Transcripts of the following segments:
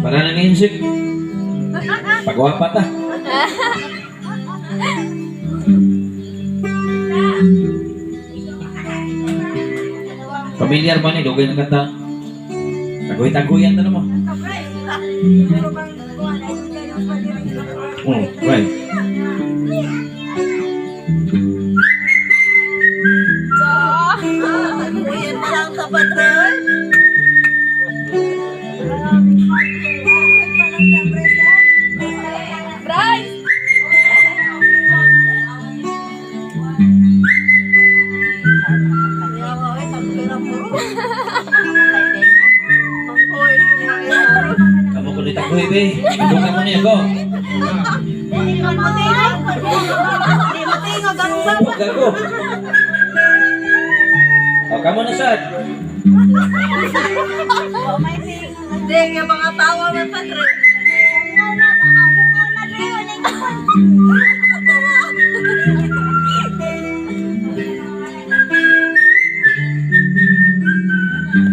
Para na insik. Pagawa pa ta. Pamilyar ba ni Dugay na kanta? Tagoy-tagoyan na naman. Oh, right. Buyan pa lang sa patron. Bryce! Kamu ko dito tagoy, be. Dugay mo niya, go. Gago. Oh, kamu na sad. Hindi, yung mga tawa ng patron.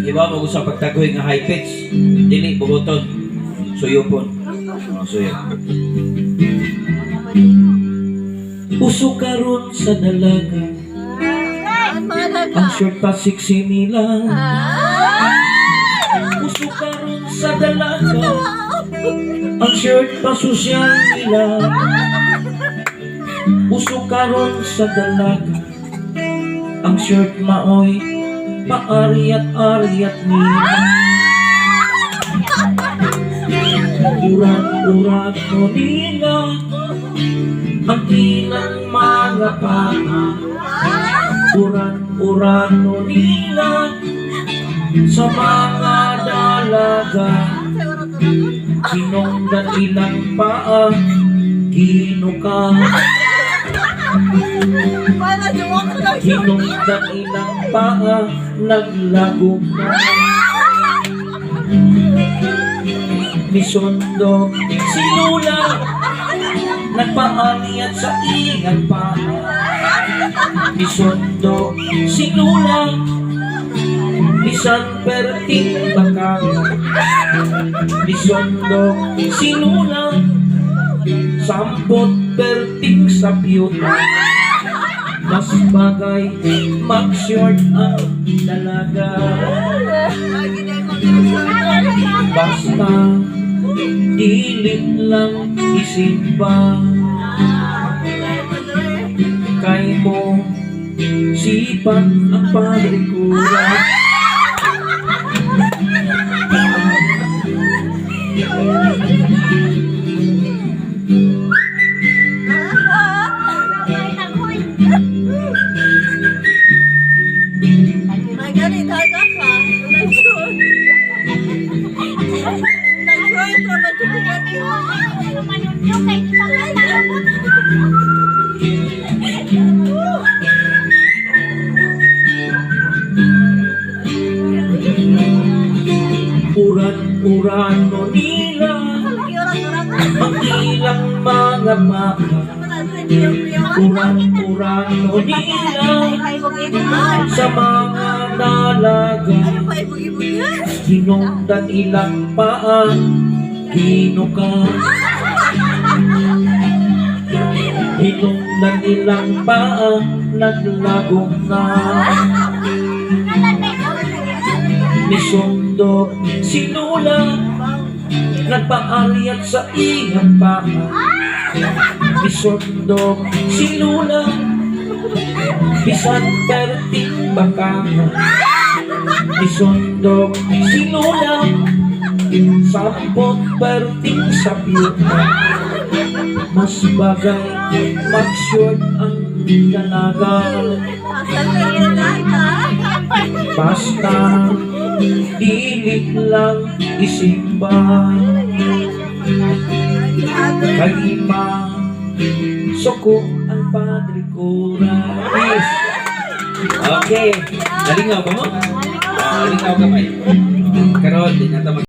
Iba mo gusto pagtagoy nga high pitch. Dili bugoton. Suyopon. Oh, suyo. Uso karon sa dalaga. Ang short pa sexy nila. Uso karon sa dalaga. Ang short pa sosyal nila. Uso karon sa dalaga. Ang short maoy paariat-ariat nila. Urat-urat mo nila. Ang ilang mga paa. Urat-urat mo nila. Sa mga dalaga. Kinongdan ilang paa. Kinuka. Kinongdan ilang paa. Naglagok na. Misundo si Lula. Nagpaaliat sa ingat pa. Misundo si Lula. Bisan perting bakang. Misundo si Lula. Sampot perting sa piyuta. Mas bagay mag-short ang dalaga. Basta dilit lang isimba. Kay mo sipat ang pagrikura. Uran-uran mo nila. Ang ilang mga baka. Uran-uran mo nila. Sa mga dalaga. Hinungdan ilang paa. Kinuka. Hinungdan ilang paa. Naglagong na. Misundo si Lula. Nagpaaliat sa ingat pa. Misundo si Lula. Bisan perting bakang. Misundo si Lula. Sampot perting sa piyuta. Mas bagay mag-short ang dalaga. Basta dilit lang isimba. Kalima suko ang padre kura. Peace. Okay. Nalingaw ba mo? Nalingaw ka ba? Karoon, di na